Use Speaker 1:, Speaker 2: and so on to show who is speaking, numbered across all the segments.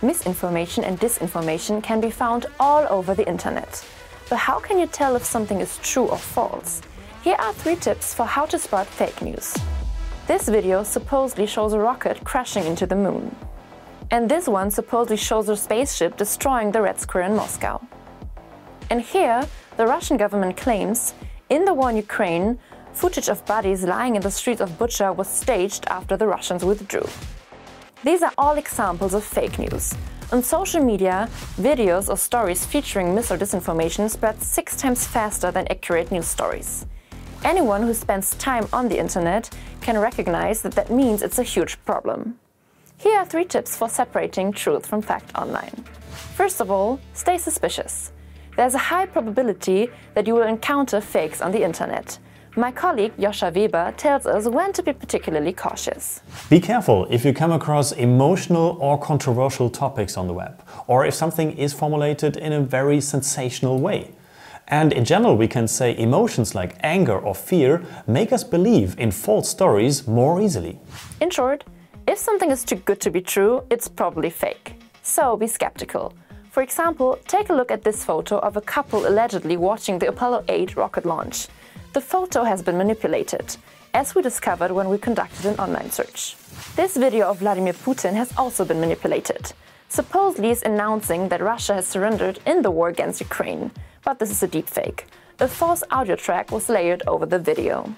Speaker 1: Misinformation and disinformation can be found all over the internet. But how can you tell if something is true or false? Here are 3 tips for how to spot fake news. This video supposedly shows a rocket crashing into the moon. And this one supposedly shows a spaceship destroying the Red Square in Moscow. And here, the Russian government claims, in the war in Ukraine, footage of bodies lying in the streets of Bucha was staged after the Russians withdrew. These are all examples of fake news. On social media, videos or stories featuring mis or disinformation spread 6 times faster than accurate news stories. Anyone who spends time on the internet can recognize that that means it's a huge problem. Here are 3 tips for separating truth from fact online. First of all, stay suspicious. There's a high probability that you will encounter fakes on the internet. My colleague Joscha Weber tells us when to be particularly cautious.
Speaker 2: Be careful if you come across emotional or controversial topics on the web, or if something is formulated in a very sensational way. And in general, we can say emotions like anger or fear make us believe in false stories more easily.
Speaker 1: In short, if something is too good to be true, it's probably fake. So be skeptical. For example, take a look at this photo of a couple allegedly watching the Apollo 8 rocket launch. The photo has been manipulated, as we discovered when we conducted an online search. This video of Vladimir Putin has also been manipulated. Supposedly is announcing that Russia has surrendered in the war against Ukraine, but this is a deepfake. A false audio track was layered over the video.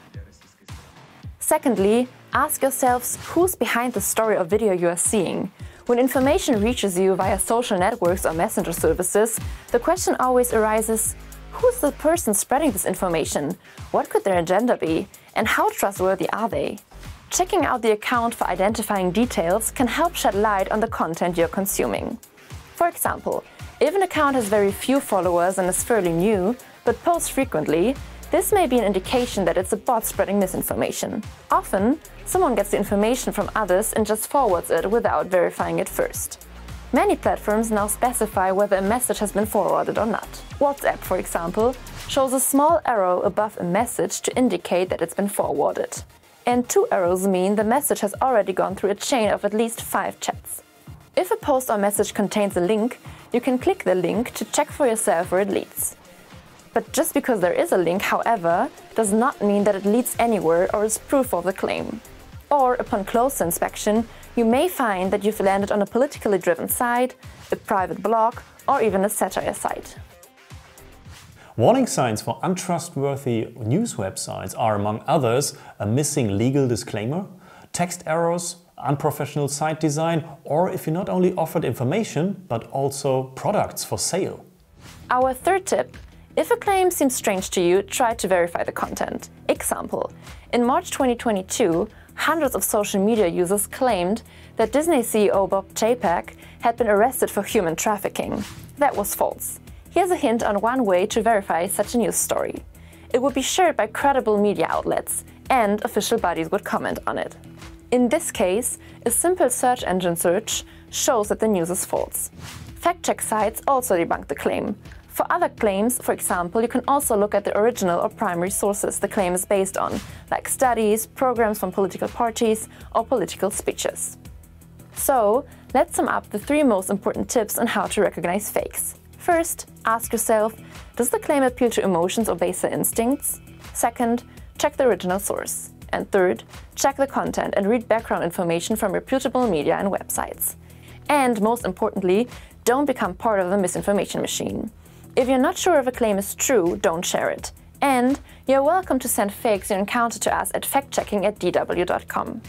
Speaker 1: Secondly, ask yourselves who's behind the story or video you are seeing. When information reaches you via social networks or messenger services, the question always arises, who's the person spreading this information? What could their agenda be? And how trustworthy are they? Checking out the account for identifying details can help shed light on the content you're consuming. For example, if an account has very few followers and is fairly new, but posts frequently, this may be an indication that it's a bot spreading misinformation. Often, someone gets the information from others and just forwards it without verifying it first. Many platforms now specify whether a message has been forwarded or not. WhatsApp, for example, shows a small arrow above a message to indicate that it's been forwarded. And 2 arrows mean the message has already gone through a chain of at least 5 chats. If a post or message contains a link, you can click the link to check for yourself where it leads. But just because there is a link, however, does not mean that it leads anywhere or is proof of the claim. Or, upon closer inspection, you may find that you've landed on a politically driven site, a private blog, or even a satire site.
Speaker 2: Warning signs for untrustworthy news websites are, among others, a missing legal disclaimer, text errors, unprofessional site design, or if you're not only offered information, but also products for sale.
Speaker 1: Our 3rd tip: if a claim seems strange to you, try to verify the content. Example: in March 2022, hundreds of social media users claimed that Disney CEO Bob Chapek had been arrested for human trafficking. That was false. Here's a hint on one way to verify such a news story. It would be shared by credible media outlets, and official bodies would comment on it. In this case, a simple search engine search shows that the news is false. Fact-check sites also debunk the claim. For other claims, for example, you can also look at the original or primary sources the claim is based on, like studies, programs from political parties, or political speeches. So, let's sum up the 3 most important tips on how to recognize fakes. First, ask yourself, does the claim appeal to emotions or baser instincts? Second, check the original source. And third, check the content and read background information from reputable media and websites. And most importantly, don't become part of the misinformation machine. If you're not sure if a claim is true, don't share it. And you're welcome to send fakes you encounter to us at factchecking@dw.com.